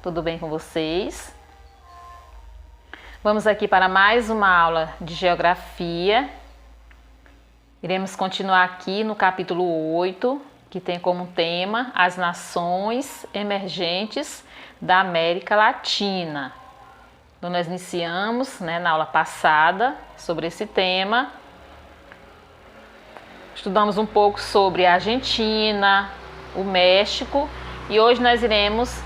Tudo bem com vocês? Vamos aqui para mais uma aula de geografia. Iremos continuar aqui no capítulo 8, que tem como tema as nações emergentes da América Latina. Então, nós iniciamos, na aula passada sobre esse tema. Estudamos um pouco sobre a Argentina, o México e hoje nós iremos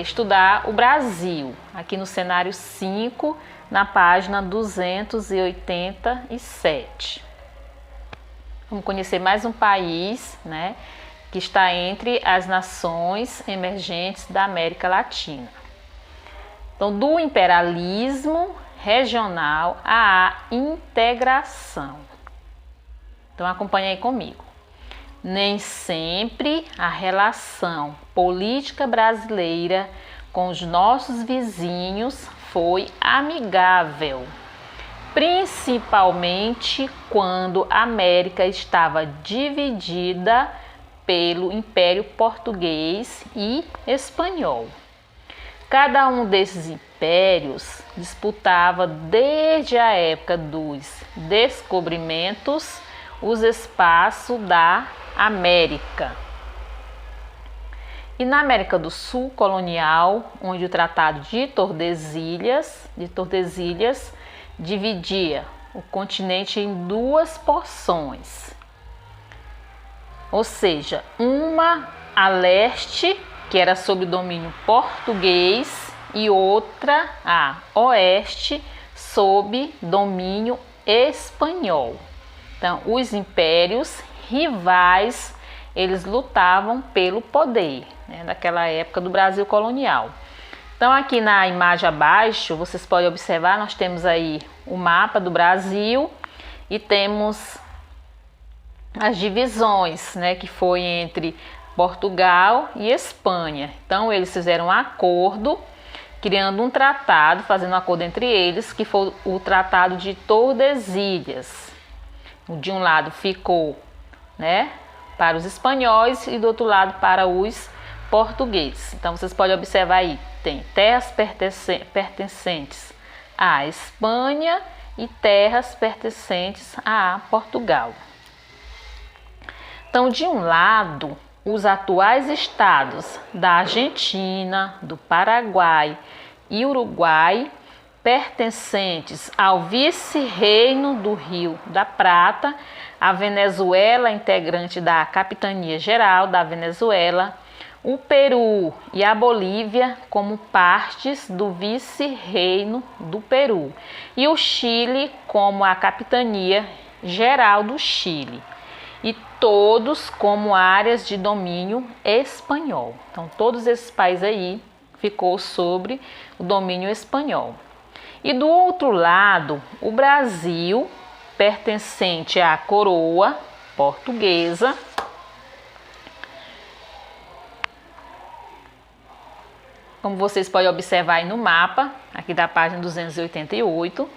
estudar o Brasil, aqui no cenário 5, na página 287. Vamos conhecer mais um país, que está entre as nações emergentes da América Latina. Então, do imperialismo regional à integração. Então, acompanhe aí comigo. Nem sempre a relação política brasileira com os nossos vizinhos foi amigável, principalmente quando a América estava dividida pelo Império Português e Espanhol. Cada um desses impérios disputava desde a época dos descobrimentos os espaços da América. E na América do Sul colonial, onde o Tratado de Tordesilhas dividia o continente em duas porções, ou seja, uma a leste, que era sob o domínio português, e outra a oeste, sob domínio espanhol. Então, os impérios rivais, eles lutavam pelo poder, naquela época do Brasil colonial. Então, aqui na imagem abaixo, vocês podem observar, nós temos aí o mapa do Brasil e temos as divisões, que foi entre Portugal e Espanha. Então, eles fizeram um acordo, criando um tratado, fazendo um acordo entre eles, que foi o Tratado de Tordesilhas. De um lado ficou, para os espanhóis e do outro lado para os portugueses. Então, vocês podem observar aí, tem terras pertencentes à Espanha e terras pertencentes a Portugal. Então, de um lado, os atuais estados da Argentina, do Paraguai e Uruguai, pertencentes ao vice-reino do Rio da Prata, a Venezuela, integrante da Capitania Geral da Venezuela, o Peru e a Bolívia como partes do vice-reino do Peru, e o Chile como a Capitania Geral do Chile, e todos como áreas de domínio espanhol. Então, todos esses países aí ficou sobre o domínio espanhol. E do outro lado, o Brasil, pertencente à coroa portuguesa, como vocês podem observar aí no mapa, aqui da página 288.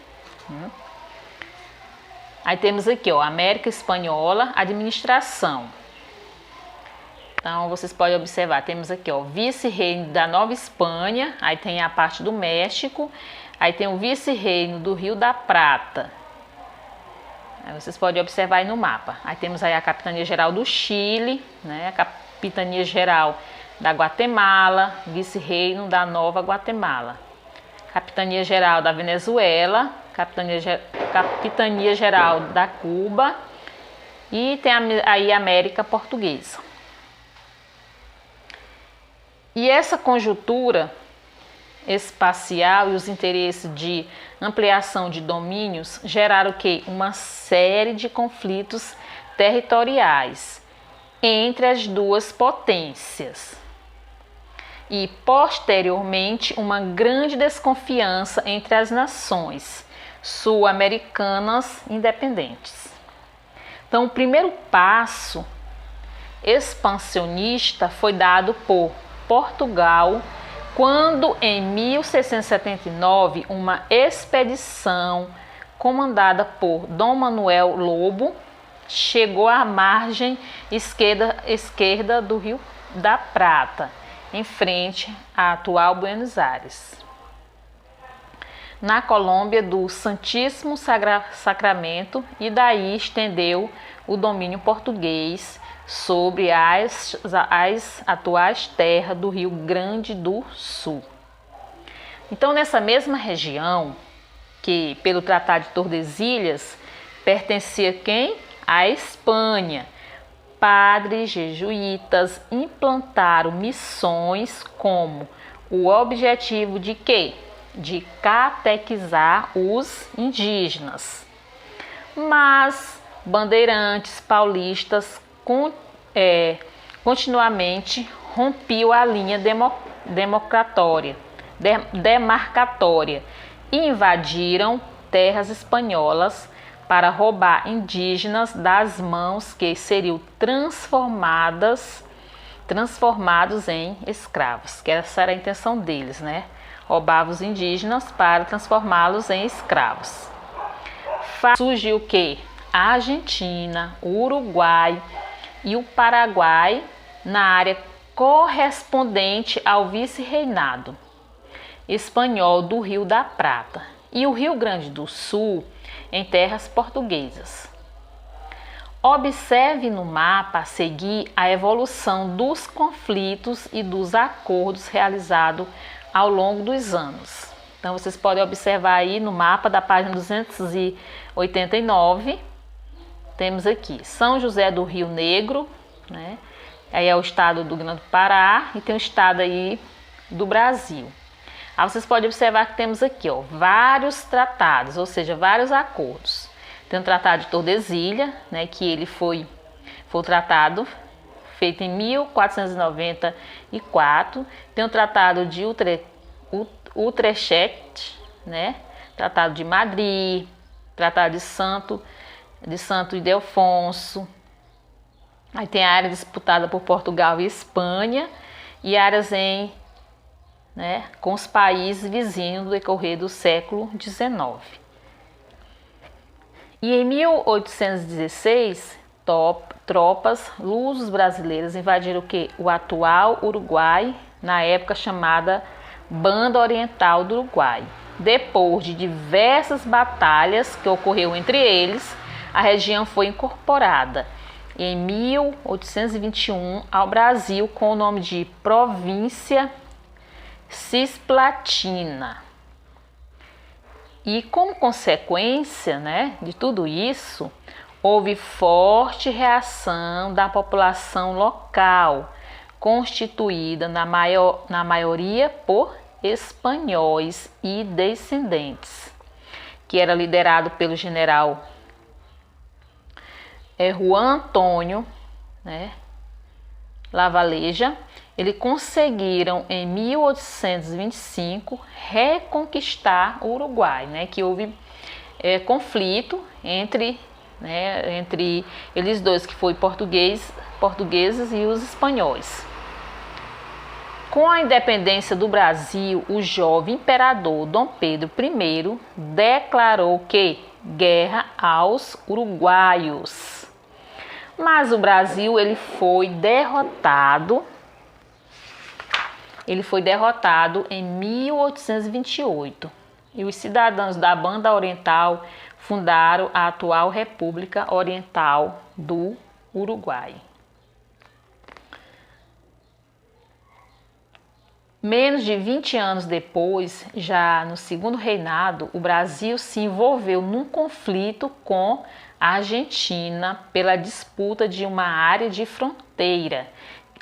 Aí temos aqui, América Espanhola, administração. Então, vocês podem observar, temos aqui, vice-reino da Nova Espanha, aí tem a parte do México, aí tem o vice-reino do Rio da Prata. Aí vocês podem observar aí no mapa. Aí temos aí a Capitania Geral do Chile, a Capitania Geral da Guatemala, vice-reino da Nova Guatemala. Capitania Geral da Venezuela, Capitania Geral da Cuba e tem aí a América Portuguesa. E essa conjuntura espacial e os interesses de ampliação de domínios geraram uma série de conflitos territoriais entre as duas potências e posteriormente uma grande desconfiança entre as nações sul-americanas independentes. Então, o primeiro passo expansionista foi dado por Portugal, quando em 1679 uma expedição comandada por Dom Manuel Lobo chegou à margem esquerda do Rio da Prata, em frente à atual Buenos Aires. Na Colômbia do Santíssimo Sacramento, e daí estendeu o domínio português sobre as atuais terras do Rio Grande do Sul. Então, nessa mesma região, que pelo Tratado de Tordesilhas pertencia quem? À Espanha. Padres jesuítas implantaram missões como o objetivo de quê? De catequizar os indígenas. Mas bandeirantes paulistas continuamente rompiam a linha demarcatória e invadiram terras espanholas para roubar indígenas das mãos que seriam transformados em escravos, que essa era a intenção deles, né? Roubava os indígenas para transformá-los em escravos. Surgiu o quê? A Argentina, o Uruguai e o Paraguai na área correspondente ao vice-reinado espanhol do Rio da Prata e o Rio Grande do Sul em terras portuguesas. Observe no mapa a seguir a evolução dos conflitos e dos acordos realizados ao longo dos anos. Então, vocês podem observar aí no mapa da página 289, temos aqui São José do Rio Negro, né? Aí é o estado do Grande Pará e tem o estado aí do Brasil. Aí vocês podem observar que temos aqui, ó, vários tratados, ou seja, vários acordos. Tem o Tratado de Tordesilhas, né, que ele foi o tratado feito em 1494. Tem o Tratado de Utrecht, né, Tratado de Madrid, Tratado de Santo Ildefonso. Aí tem a área disputada por Portugal e Espanha e áreas com os países vizinhos no decorrer do século XIX. E em 1816, tropas lusos brasileiras invadiram o atual Uruguai, na época chamada Banda Oriental do Uruguai. Depois de diversas batalhas que ocorreu entre eles, a região foi incorporada em 1821 ao Brasil com o nome de Província Cisplatina. E como consequência, de tudo isso, houve forte reação da população local, constituída na maioria por espanhóis e descendentes, que era liderado pelo general Juan Antônio Lavaleja. Eles conseguiram em 1825 reconquistar o Uruguai, que houve conflito entre eles dois, que foi portugueses e os espanhóis. Com a independência do Brasil, o jovem imperador Dom Pedro I declarou que guerra aos uruguaios. Mas o Brasil ele foi derrotado em 1828 e os cidadãos da Banda Oriental fundaram a atual República Oriental do Uruguai. Menos de 20 anos depois, já no segundo reinado, o Brasil se envolveu num conflito com a Argentina pela disputa de uma área de fronteira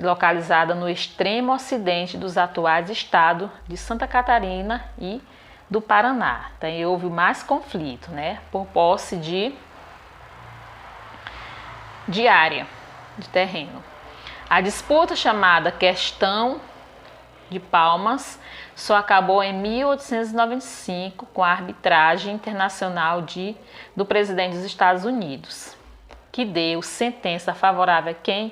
localizada no extremo ocidente dos atuais estados de Santa Catarina e do Paraná. Então, houve mais conflito, por posse de área, de terreno. A disputa, chamada Questão de Palmas, só acabou em 1895 com a arbitragem internacional do presidente dos Estados Unidos, que deu sentença favorável a quem?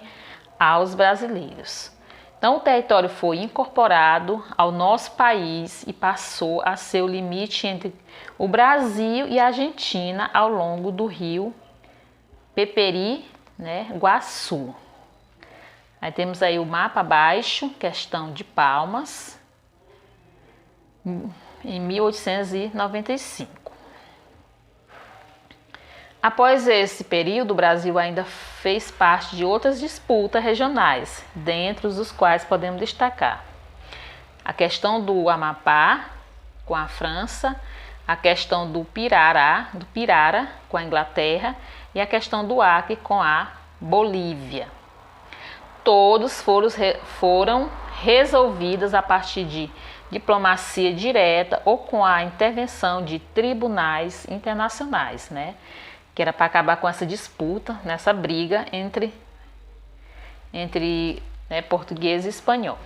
Aos brasileiros. Então, o território foi incorporado ao nosso país e passou a ser o limite entre o Brasil e a Argentina ao longo do rio Peperi, Guaçu. Aí temos aí o mapa abaixo, questão de Palmas, em 1895. Após esse período, o Brasil ainda fez parte de outras disputas regionais, dentre os quais podemos destacar a questão do Amapá com a França, a questão do Pirara com a Inglaterra e a questão do Acre com a Bolívia. Todos foram resolvidas a partir de diplomacia direta ou com a intervenção de tribunais internacionais, né? Que era para acabar com essa disputa, nessa briga entre português e espanhol.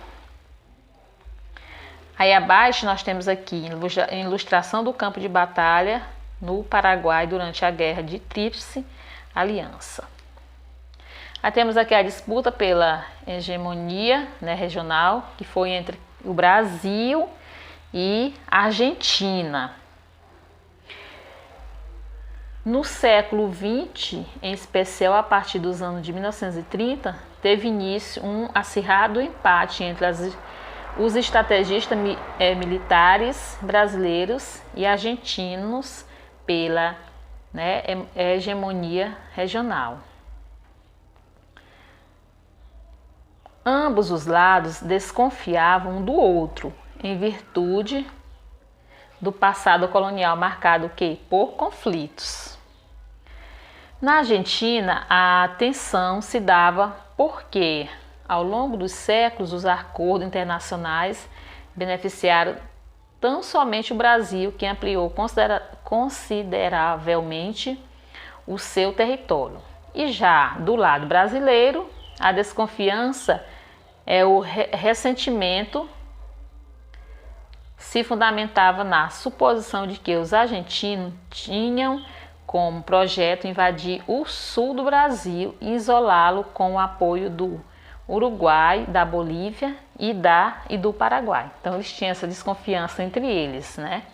Aí abaixo nós temos aqui a ilustração do campo de batalha no Paraguai durante a Guerra de Tríplice Aliança. Aí temos aqui a disputa pela hegemonia, né, regional, que foi entre o Brasil e a Argentina. No século XX, em especial a partir dos anos de 1930, teve início um acirrado empate entre os estrategistas militares brasileiros e argentinos pela, né, hegemonia regional. Ambos os lados desconfiavam um do outro, em virtude do passado colonial marcado por conflitos. Na Argentina, a tensão se dava porque, ao longo dos séculos, os acordos internacionais beneficiaram tão somente o Brasil, que ampliou consideravelmente o seu território. E já do lado brasileiro, a desconfiança o ressentimento se fundamentava na suposição de que os argentinos tinham como projeto invadir o sul do Brasil e isolá-lo com o apoio do Uruguai, da Bolívia e do Paraguai. Então eles tinham essa desconfiança entre eles, né?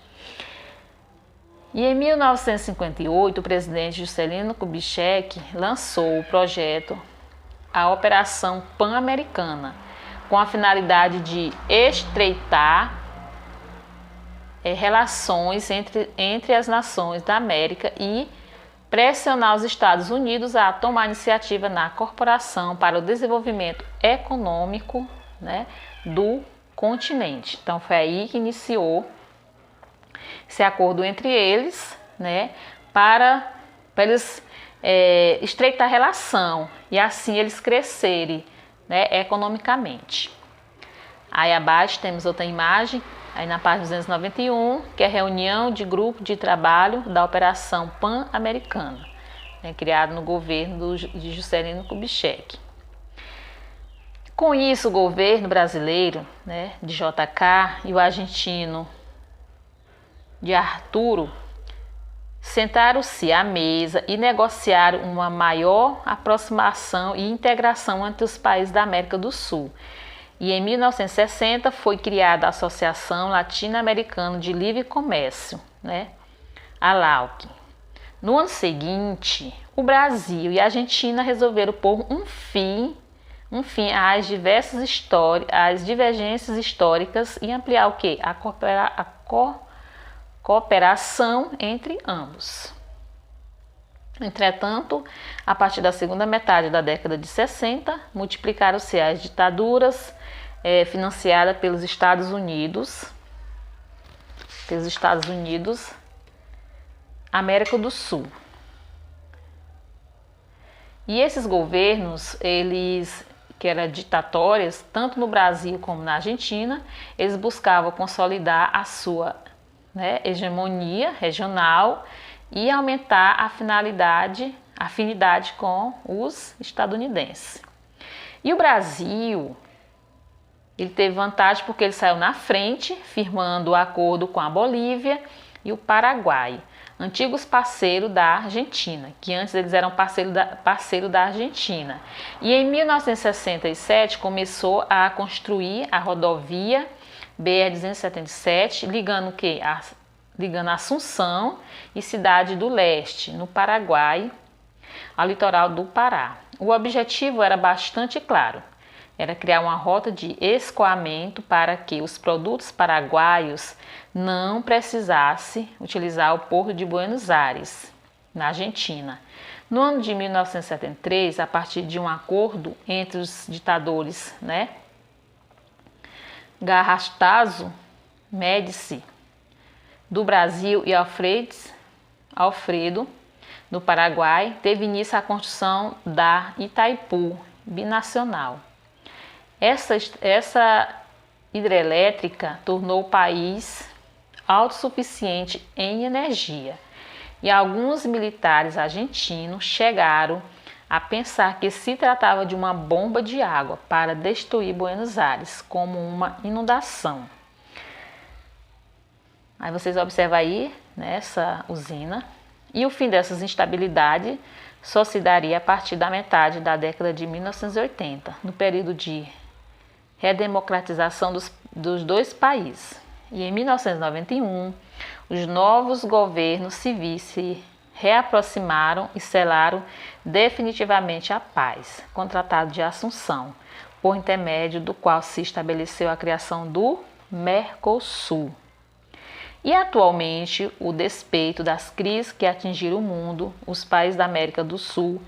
E em 1958, o presidente Juscelino Kubitschek lançou o projeto a Operação Pan-Americana, com a finalidade de estreitar relações entre as nações da América e pressionar os Estados Unidos a tomar iniciativa na Corporação para o Desenvolvimento Econômico, né, do continente. Então foi aí que iniciou esse acordo entre eles, né, para eles estreitar a relação e assim eles crescerem, né, economicamente. Aí abaixo temos outra imagem, aí na página 291, que é a reunião de grupo de trabalho da Operação Pan-Americana, né, criado no governo de Juscelino Kubitschek. Com isso, o governo brasileiro, né, de JK, e o argentino de Arturo sentaram-se à mesa e negociaram uma maior aproximação e integração entre os países da América do Sul. E em 1960 foi criada a Associação Latino-Americana de Livre Comércio, né, a ALAUC. No ano seguinte, o Brasil e a Argentina resolveram pôr um fim às divergências históricas e ampliar o quê? A cooperação entre ambos. Entretanto, a partir da segunda metade da década de 60, multiplicaram-se as ditaduras financiadas pelos Estados Unidos, América do Sul. E esses governos, eles que eram ditatórios, tanto no Brasil como na Argentina, eles buscavam consolidar a sua, né, hegemonia regional e aumentar a afinidade com os estadunidenses. E o Brasil, ele teve vantagem porque ele saiu na frente, firmando o acordo com a Bolívia e o Paraguai, antigos parceiros da Argentina, que antes eles eram parceiro da Argentina. E em 1967 começou a construir a rodovia BR-277, ligando Assunção e Cidade do Leste, no Paraguai, ao litoral do Pará. O objetivo era bastante claro: era criar uma rota de escoamento para que os produtos paraguaios não precisassem utilizar o porto de Buenos Aires, na Argentina. No ano de 1973, a partir de um acordo entre os ditadores, Garrastazu Médici do Brasil e Alfredo do Paraguai, teve início a construção da Itaipu Binacional. Essa hidrelétrica tornou o país autossuficiente em energia, e alguns militares argentinos chegaram a pensar que se tratava de uma bomba de água para destruir Buenos Aires, como uma inundação. Aí vocês observam aí nessa usina. E o fim dessas instabilidades só se daria a partir da metade da década de 1980, no período de redemocratização dos dois países. E em 1991, os novos governos civis se reaproximaram e selaram definitivamente a paz, com o Tratado de Assunção, por intermédio do qual se estabeleceu a criação do Mercosul. E atualmente, o despeito das crises que atingiram o mundo, os países da América do Sul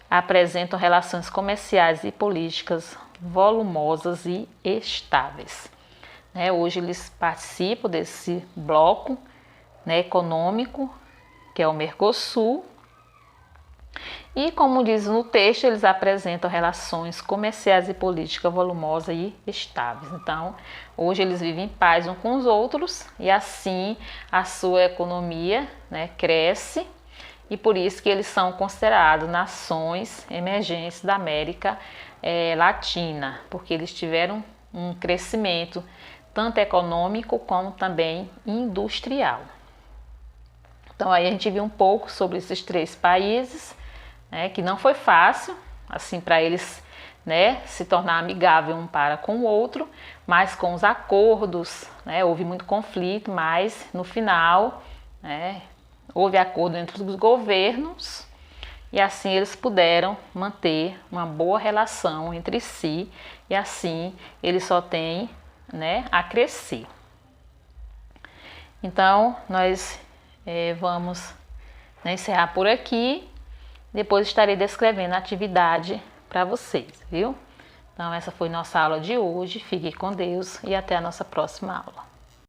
apresentam relações comerciais e políticas volumosas e estáveis. Hoje eles participam desse bloco econômico, que é o Mercosul, e como diz no texto, eles apresentam relações comerciais e políticas volumosas e estáveis. Então, hoje eles vivem em paz uns com os outros e assim a sua economia cresce, e por isso que eles são considerados nações emergentes da América Latina, porque eles tiveram um crescimento tanto econômico como também industrial. Então aí a gente viu um pouco sobre esses três países, que não foi fácil assim para eles se tornar amigável um para com o outro, mas com os acordos, houve muito conflito, mas no final houve acordo entre os governos e assim eles puderam manter uma boa relação entre si, e assim eles só têm a crescer. Então nós vamos encerrar por aqui. Depois estarei descrevendo a atividade para vocês, viu? Então essa foi nossa aula de hoje. Fique com Deus e até a nossa próxima aula.